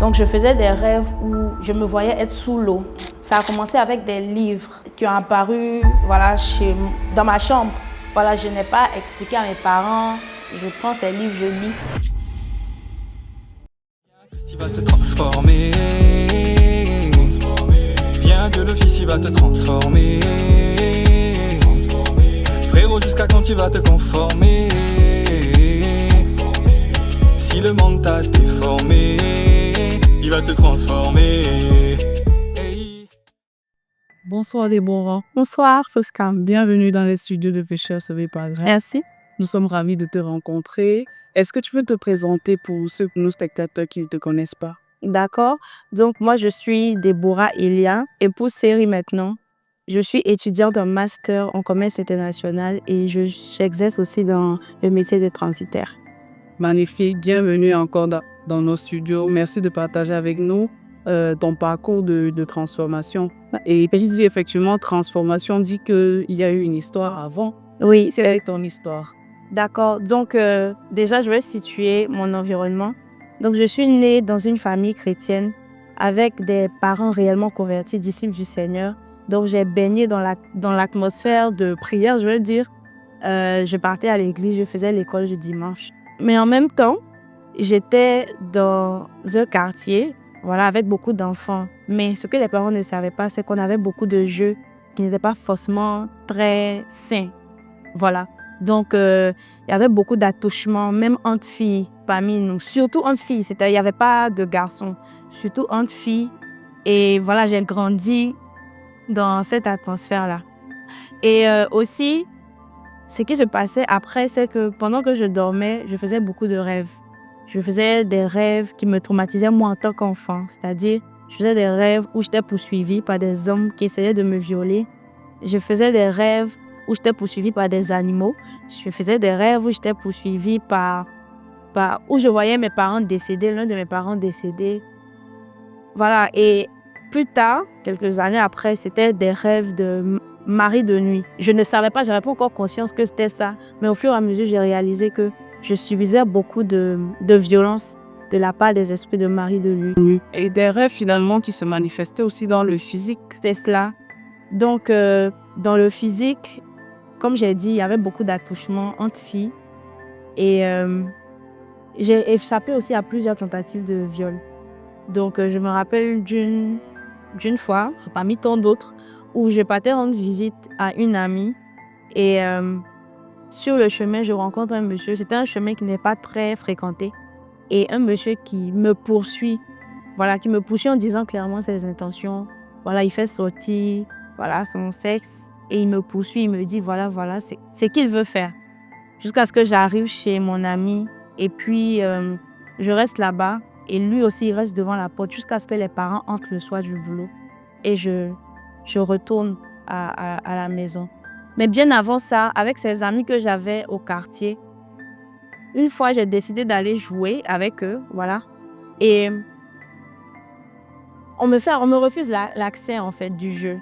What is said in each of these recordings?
Donc je faisais des rêves où je me voyais être sous l'eau. Ça a commencé avec des livres qui ont apparu voilà, dans ma chambre. Voilà, je n'ai pas expliqué à mes parents. Je prends ces livres, je lis. Il va te transformer. Viens que le fils il va te transformer. Frérot, jusqu'à quand tu vas te conformer? Si le monde t'a déformé, il va te transformer. Hey. Bonsoir Déborah, Bonsoir, Fosca. bienvenue dans les studios de Fécheur Sauvé par Grâce. Merci. Nous sommes ravis de te rencontrer. Est-ce que tu peux te présenter pour nos spectateurs qui ne te connaissent pas? D'accord. Donc moi, je suis Déborah Elia, épouse série maintenant. Je suis étudiante en master en commerce international et j'exerce aussi dans le métier de transitaire. Magnifique, bienvenue encore dans nos studios. Merci de partager avec nous ton parcours de transformation. Et puis dit effectivement, transformation dit qu'il y a eu une histoire avant. Oui, Quelle est ton histoire? d'accord. Donc déjà, je vais situer mon environnement. Donc je suis née dans une famille chrétienne avec des parents réellement convertis, disciples du Seigneur. Donc j'ai baigné dans l'atmosphère de prière, je veux dire. Je partais à l'église, je faisais l'école du dimanche. Mais en même temps, j'étais dans un quartier, voilà, avec beaucoup d'enfants. Mais ce que les parents ne savaient pas, c'est qu'on avait beaucoup de jeux qui n'étaient pas forcément très sains. Voilà. Donc, il y avait beaucoup d'attouchements, même entre filles parmi nous. Surtout entre filles. Il n'y avait pas de garçons. Surtout entre filles. Et voilà, j'ai grandi dans cette atmosphère-là. Et aussi, ce qui se passait après, c'est que pendant que je dormais, je faisais beaucoup de rêves. Je faisais des rêves qui me traumatisaient moi en tant qu'enfant. C'est-à-dire, je faisais des rêves où j'étais poursuivie par des hommes qui essayaient de me violer. Je faisais des rêves où j'étais poursuivie par des animaux. Je faisais des rêves où j'étais poursuivie où je voyais mes parents décédés, l'un de mes parents décédé. Voilà. Et plus tard, quelques années après, c'était des rêves de mari de nuit. Je ne savais pas, je n'avais pas encore conscience que c'était ça. Mais au fur et à mesure, j'ai réalisé que je subissais beaucoup de violence de la part des esprits de mari de nuit. Et des rêves finalement qui se manifestaient aussi dans le physique. C'est cela. Donc, dans le physique, comme j'ai dit, il y avait beaucoup d'attouchements entre filles. Et j'ai échappé aussi à plusieurs tentatives de viol. Donc, je me rappelle d'une fois, parmi tant d'autres, où je partais rendre visite à une amie. Et sur le chemin, je rencontre un monsieur. C'était un chemin qui n'est pas très fréquenté. Et un monsieur qui me poursuit. Voilà, qui me poursuit en disant clairement ses intentions. Voilà, il fait sortir son sexe. Et il me poursuit, il me dit voilà, c'est qu'il veut faire. Jusqu'à ce que j'arrive chez mon ami. Et puis, je reste là-bas. Et lui aussi, il reste devant la porte jusqu'à ce que les parents entrent le soir du boulot. Et je retourne à la maison. Mais bien avant ça, avec ces amis que j'avais au quartier, une fois, j'ai décidé d'aller jouer avec eux, voilà. Et on me refuse l'accès, en fait, du jeu.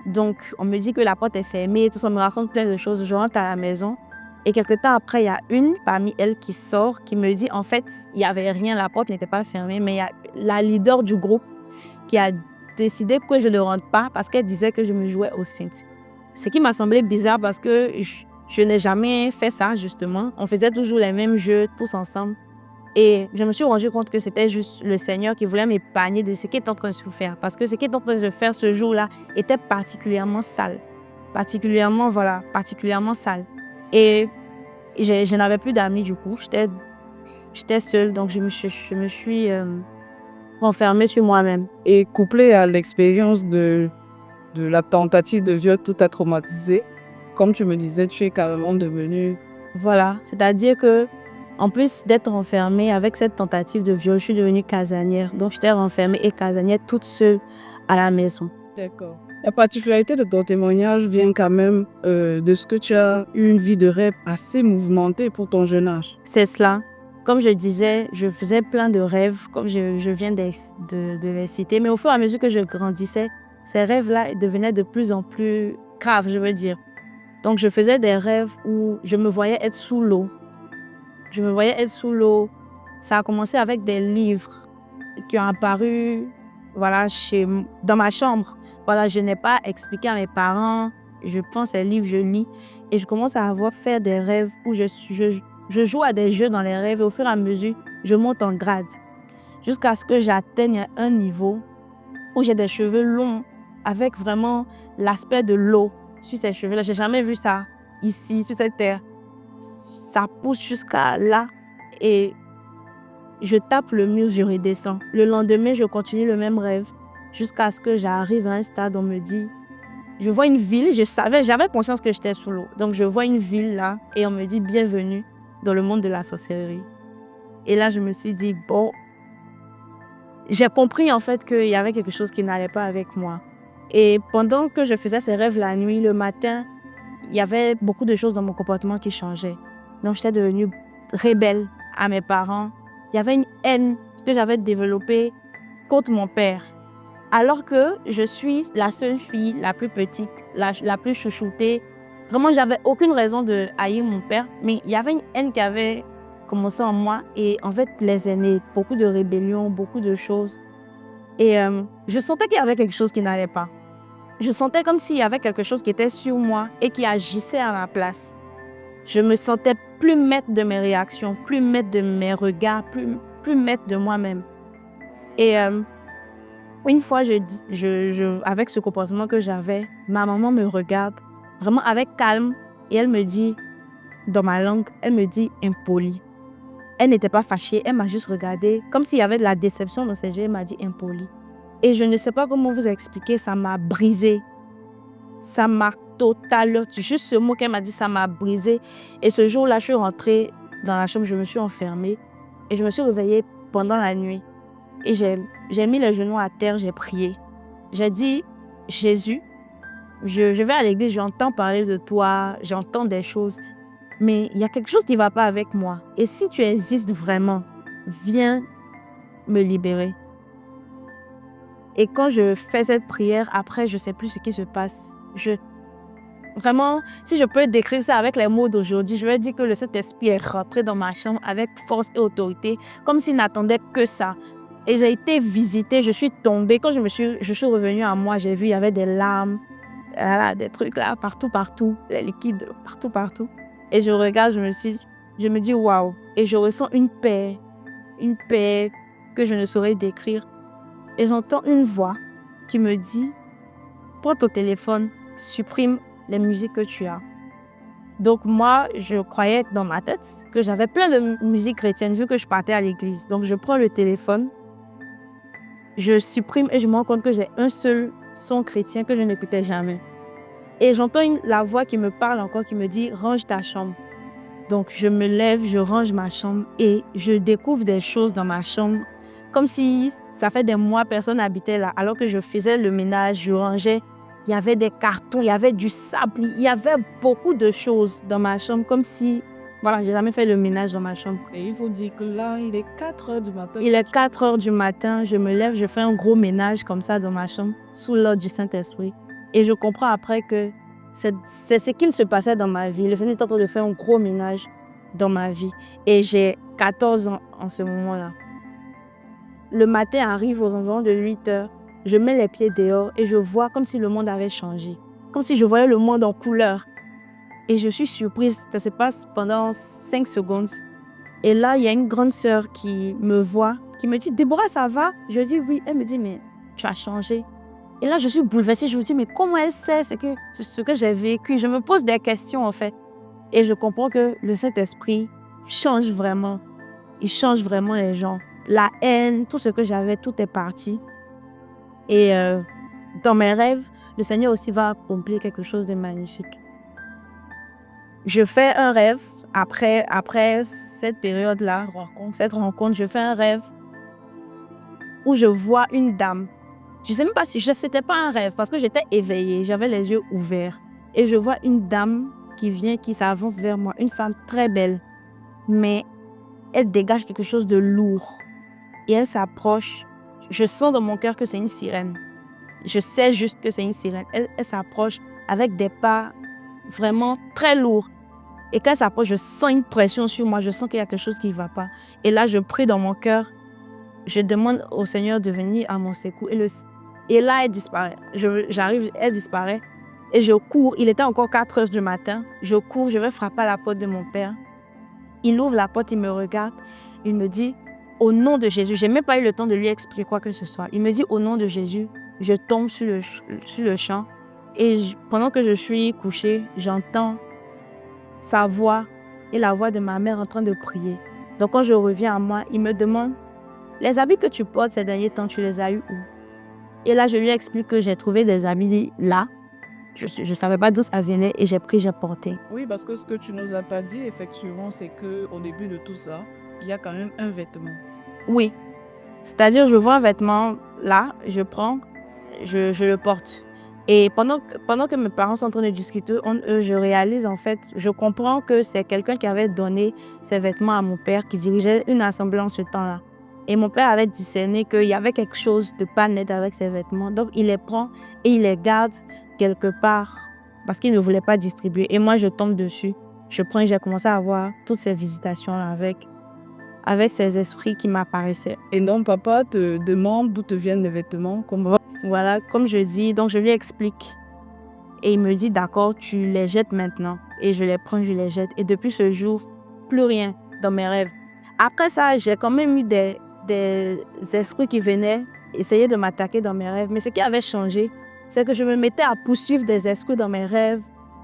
Donc, on me dit que la porte est fermée, tout ça, on me raconte plein de choses. Je rentre à la maison. Et quelque temps après, il y a une parmi elles qui sort, qui me dit, en fait, il n'y avait rien, la porte n'était pas fermée, mais il y a la leader du groupe qui a décidé que je ne rentre pas parce qu'elle disait que je me jouais au synth. Ce qui m'a semblé bizarre parce que je n'ai jamais fait ça, justement. On faisait toujours les mêmes jeux, tous ensemble. Et je me suis rendu compte que c'était juste le Seigneur qui voulait m'épargner de ce qu'il est en train de se faire. Parce que ce qu'il est en train de faire ce jour-là était particulièrement sale. Particulièrement sale. Et je n'avais plus d'amis du coup. J'étais seule, donc je me suis renfermée sur moi-même. Et couplé à l'expérience de la tentative de viol, tout a traumatisé. Comme tu me disais, tu es carrément devenue... Voilà, c'est-à-dire que en plus d'être renfermée avec cette tentative de viol, je suis devenue casanière. Donc j'étais renfermée et casanière toute seule à la maison. D'accord. La particularité de ton témoignage vient quand même de ce que tu as eu une vie de rêve assez mouvementée pour ton jeune âge. C'est cela. Comme je disais, je faisais plein de rêves, comme je viens de les citer. Mais au fur et à mesure que je grandissais, ces rêves-là devenaient de plus en plus graves, je veux dire. Donc, je faisais des rêves où je me voyais être sous l'eau. Ça a commencé avec des livres. qui ont apparu voilà, dans ma chambre. Voilà, je n'ai pas expliqué à mes parents. Je prends ces livres, je lis et je commence à faire des rêves où je joue à des jeux dans les rêves et au fur et à mesure, je monte en grade jusqu'à ce que j'atteigne un niveau où j'ai des cheveux longs avec vraiment l'aspect de l'eau sur ces cheveux-là. J'ai jamais vu ça ici, sur cette terre. Ça pousse jusqu'à là et je tape le mur, je redescends. Le lendemain, je continue le même rêve jusqu'à ce que j'arrive à un stade où on me dit, je vois une ville, j'avais conscience que j'étais sous l'eau. Donc je vois une ville là et on me dit bienvenue dans le monde de la sorcellerie. Et là, je me suis dit, bon, j'ai compris en fait qu'il y avait quelque chose qui n'allait pas avec moi. Et pendant que je faisais ces rêves la nuit, le matin, il y avait beaucoup de choses dans mon comportement qui changeaient. Donc j'étais devenue rebelle à mes parents. Il y avait une haine que j'avais développée contre mon père. Alors que je suis la seule fille, la plus petite, la plus chouchoutée. Vraiment, j'avais aucune raison de haïr mon père. Mais il y avait une haine qui avait commencé en moi. Et en fait, les aînés, beaucoup de rébellions, beaucoup de choses. Et je sentais qu'il y avait quelque chose qui n'allait pas. Je sentais comme s'il y avait quelque chose qui était sur moi et qui agissait à ma place. Je me sentais plus maître de mes réactions, plus maître de mes regards, plus maître de moi-même. Et une fois, avec ce comportement que j'avais, ma maman me regarde vraiment avec calme et elle me dit, dans ma langue, elle me dit impoli. Elle n'était pas fâchée, elle m'a juste regardé comme s'il y avait de la déception dans ses yeux, elle m'a dit impoli. Et je ne sais pas comment vous expliquer, ça m'a brisé. Ça m'a totalement, juste ce mot qu'elle m'a dit, ça m'a brisé. Et ce jour-là, je suis rentrée dans la chambre, je me suis enfermée et je me suis réveillée pendant la nuit. Et j'ai mis les genoux à terre, j'ai prié. J'ai dit, Jésus, je vais à l'église, j'entends parler de toi, j'entends des choses, mais il y a quelque chose qui ne va pas avec moi. Et si tu existes vraiment, viens me libérer. Et quand je fais cette prière, après, je ne sais plus ce qui se passe. Vraiment, si je peux décrire ça avec les mots d'aujourd'hui, je vais dire que le Saint-Esprit est rentré dans ma chambre avec force et autorité, comme s'il n'attendait que ça. Et j'ai été visitée, je suis tombée. Quand je suis revenue à moi, j'ai vu, il y avait des larmes, des trucs là, partout, les liquides, partout. Et je regarde, je me dis waouh. Et je ressens une paix que je ne saurais décrire. Et j'entends une voix qui me dit, prends ton téléphone, supprime les musiques que tu as. Donc moi, je croyais dans ma tête que j'avais plein de musique chrétienne vu que je partais à l'église. Donc je prends le téléphone, je supprime et je me rends compte que j'ai un seul son chrétien que je n'écoutais jamais. Et j'entends la voix qui me parle encore, qui me dit « range ta chambre ». Donc je me lève, je range ma chambre et je découvre des choses dans ma chambre. Comme si ça fait des mois personne n'habitait là. Alors que je faisais le ménage, je rangeais. Il y avait des cartons, il y avait du sable. Il y avait beaucoup de choses dans ma chambre. Comme si, voilà, j'ai jamais fait le ménage dans ma chambre. Et il faut dire que là, il est 4 heures du matin. Il est 4 heures du matin. Je me lève, je fais un gros ménage comme ça dans ma chambre, sous l'ordre du Saint-Esprit. Et je comprends après que c'est ce qu'il se passait dans ma vie. Le Seigneur est en train de faire un gros ménage dans ma vie. Et j'ai 14 ans en ce moment-là. Le matin arrive aux environs de 8 heures. Je mets les pieds dehors et je vois comme si le monde avait changé. Comme si je voyais le monde en couleur. Et je suis surprise. Ça se passe pendant 5 secondes. Et là, il y a une grande sœur qui me voit, qui me dit « Déborah, ça va ?» Je dis « Oui ». Elle me dit « Mais tu as changé ». Et là, je suis bouleversée. Je me dis « Mais comment elle sait ce que j'ai vécu ?» Je me pose des questions en fait. Et je comprends que le Saint-Esprit change vraiment. Il change vraiment les gens. La haine, tout ce que j'avais, tout est parti. Et dans mes rêves, le Seigneur aussi va accomplir quelque chose de magnifique. Je fais un rêve après cette période-là, cette rencontre, je fais un rêve où je vois une dame. Je ne sais même pas si c'était pas un rêve parce que j'étais éveillée, j'avais les yeux ouverts. Et je vois une dame qui s'avance vers moi, une femme très belle, mais elle dégage quelque chose de lourd. Et elle s'approche. Je sens dans mon cœur que c'est une sirène. Je sais juste que c'est une sirène. Elle s'approche avec des pas vraiment très lourds. Et quand elle s'approche, je sens une pression sur moi. Je sens qu'il y a quelque chose qui ne va pas. Et là, je prie dans mon cœur je demande au Seigneur de venir à mon secours. Et là, elle disparaît. J'arrive, elle disparaît. Et je cours. Il était encore 4 heures du matin. Je cours, je vais frapper à la porte de mon père. Il ouvre la porte, il me regarde. Il me dit, au nom de Jésus, je n'ai même pas eu le temps de lui expliquer quoi que ce soit. Il me dit, au nom de Jésus, je tombe sur le champ. Et pendant que je suis couchée, j'entends sa voix et la voix de ma mère en train de prier. Donc quand je reviens à moi, il me demande, les habits que tu portes ces derniers temps, tu les as eus où? Et là, je lui explique que j'ai trouvé des habits là. Je ne savais pas d'où ça venait et j'ai pris, j'ai porté. Oui, parce que ce que tu nous as pas dit, effectivement, c'est qu'au début de tout ça, il y a quand même un vêtement. Oui. C'est-à-dire, je vois un vêtement là, je prends, je le porte. Et pendant que mes parents sont en train de discuter, je réalise en fait, je comprends que c'est quelqu'un qui avait donné ces vêtements à mon père, qui dirigeait une assemblée en ce temps-là. Et mon père avait discerné qu'il y avait quelque chose de pas net avec ces vêtements. Donc, il les prend et il les garde quelque part parce qu'il ne voulait pas distribuer. Et moi, je tombe dessus. Je prends et j'ai commencé à avoir toutes ces visitations-là avec ces esprits qui m'apparaissaient. Et donc, papa te demande d'où te viennent les vêtements. Comment... Voilà, comme je dis, donc je lui explique. Et il me dit, d'accord, tu les jettes maintenant. Et je les prends, je les jette. Et depuis ce jour, plus rien dans mes rêves. Après ça, j'ai quand même eu des esprits qui venaient essayer de m'attaquer dans mes rêves. Mais ce qui avait changé, c'est que je me mettais à poursuivre des esprits dans mes rêves.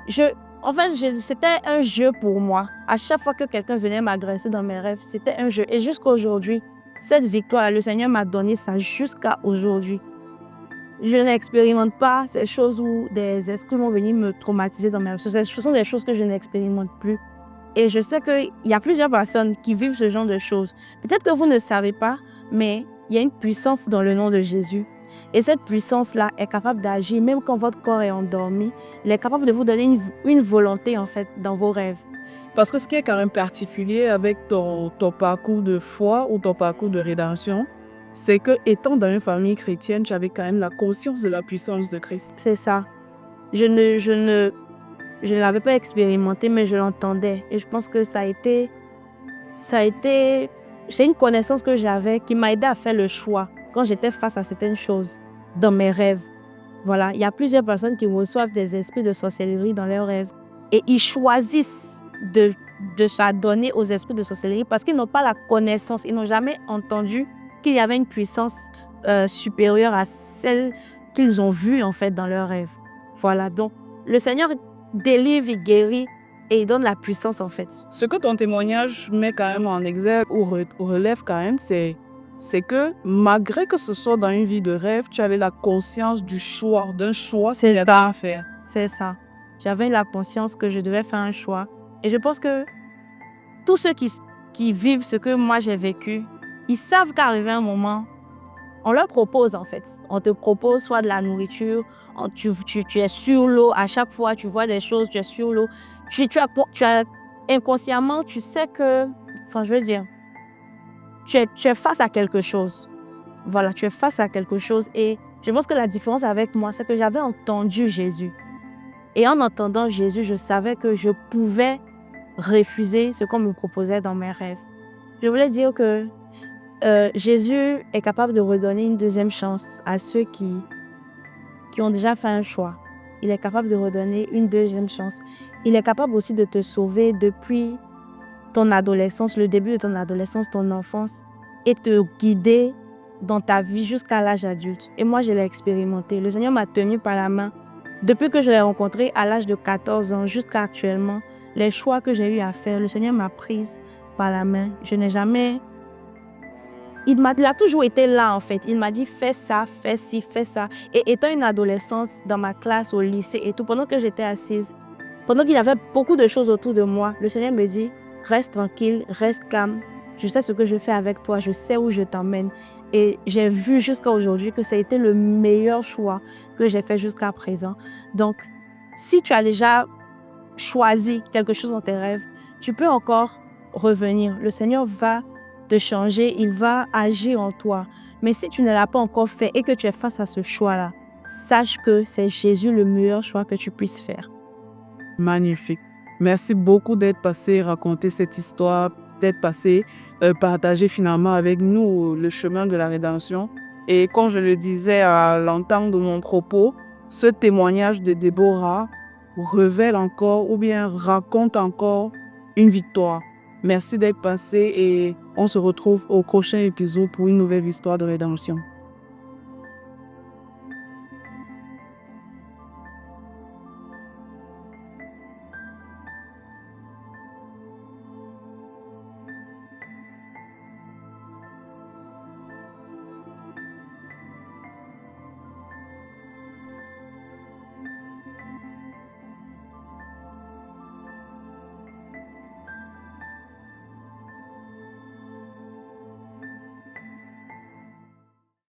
C'était un jeu pour moi. À chaque fois que quelqu'un venait m'agresser dans mes rêves, c'était un jeu. Et jusqu'à aujourd'hui, cette victoire, le Seigneur m'a donné ça jusqu'à aujourd'hui. Je n'expérimente pas ces choses où des esprits vont venir me traumatiser dans mes rêves. Ce sont des choses que je n'expérimente plus. Et je sais qu'il y a plusieurs personnes qui vivent ce genre de choses. Peut-être que vous ne savez pas, mais il y a une puissance dans le nom de Jésus. Et cette puissance-là est capable d'agir, même quand votre corps est endormi. Il est capable de vous donner une volonté, en fait, dans vos rêves. Parce que ce qui est quand même particulier avec ton parcours de foi ou ton parcours de rédemption, c'est que étant dans une famille chrétienne, tu avais quand même la conscience de la puissance de Christ. C'est ça. Je ne l'avais pas expérimenté, mais je l'entendais. Et je pense que c'est une connaissance que j'avais qui m'a aidé à faire le choix quand j'étais face à certaines choses dans mes rêves. Voilà, il y a plusieurs personnes qui reçoivent des esprits de sorcellerie dans leurs rêves. Et ils choisissent de s'adonner aux esprits de sorcellerie parce qu'ils n'ont pas la connaissance, ils n'ont jamais entendu qu'il y avait une puissance supérieure à celle qu'ils ont vue en fait dans leurs rêves. Voilà, donc le Seigneur délivre, il guérit et il donne la puissance en fait. Ce que ton témoignage met quand même en exergue ou relève quand même, c'est que malgré que ce soit dans une vie de rêve, tu avais la conscience d'un choix qu'il y avait à faire. C'est ça. J'avais la conscience que je devais faire un choix. Et je pense que tous ceux qui vivent ce que moi j'ai vécu, ils savent qu'arrivé un moment, on leur propose en fait. On te propose soit de la nourriture, tu es sur l'eau, à chaque fois tu vois des choses, tu es sur l'eau. Tu as inconsciemment, tu sais que, tu es face à quelque chose. Voilà, tu es face à quelque chose. Et je pense que la différence avec moi, c'est que j'avais entendu Jésus. Et en entendant Jésus, je savais que je pouvais refuser ce qu'on me proposait dans mes rêves. Je voulais dire que Jésus est capable de redonner une deuxième chance à ceux qui ont déjà fait un choix. Il est capable de redonner une deuxième chance. Il est capable aussi de te sauver depuis ton adolescence, le début de ton adolescence, ton enfance, et te guider dans ta vie jusqu'à l'âge adulte. Et moi, je l'ai expérimenté. Le Seigneur m'a tenu par la main. Depuis que je l'ai rencontré à l'âge de 14 ans jusqu'à actuellement, les choix que j'ai eu à faire, le Seigneur m'a prise par la main. Je n'ai jamais... Il a toujours été là en fait. Il m'a dit fais ça, fais ci, fais ça. Et étant une adolescente dans ma classe, au lycée et tout, pendant que j'étais assise, pendant qu'il y avait beaucoup de choses autour de moi, le Seigneur me dit reste tranquille, reste calme. Je sais ce que je fais avec toi, je sais où je t'emmène. Et j'ai vu jusqu'à aujourd'hui que ça a été le meilleur choix que j'ai fait jusqu'à présent. Donc, si tu as déjà choisi quelque chose dans tes rêves, tu peux encore revenir. Le Seigneur va te changer, il va agir en toi. Mais si tu ne l'as pas encore fait et que tu es face à ce choix-là, sache que c'est Jésus le meilleur choix que tu puisses faire. Magnifique. Merci beaucoup d'être passé raconter cette histoire d'être passé partager finalement avec nous le chemin de la rédemption. Et comme je le disais à l'entame de mon propos, ce témoignage de Déborah révèle encore ou bien raconte encore une victoire. Merci d'être passé et on se retrouve au prochain épisode pour une nouvelle histoire de rédemption.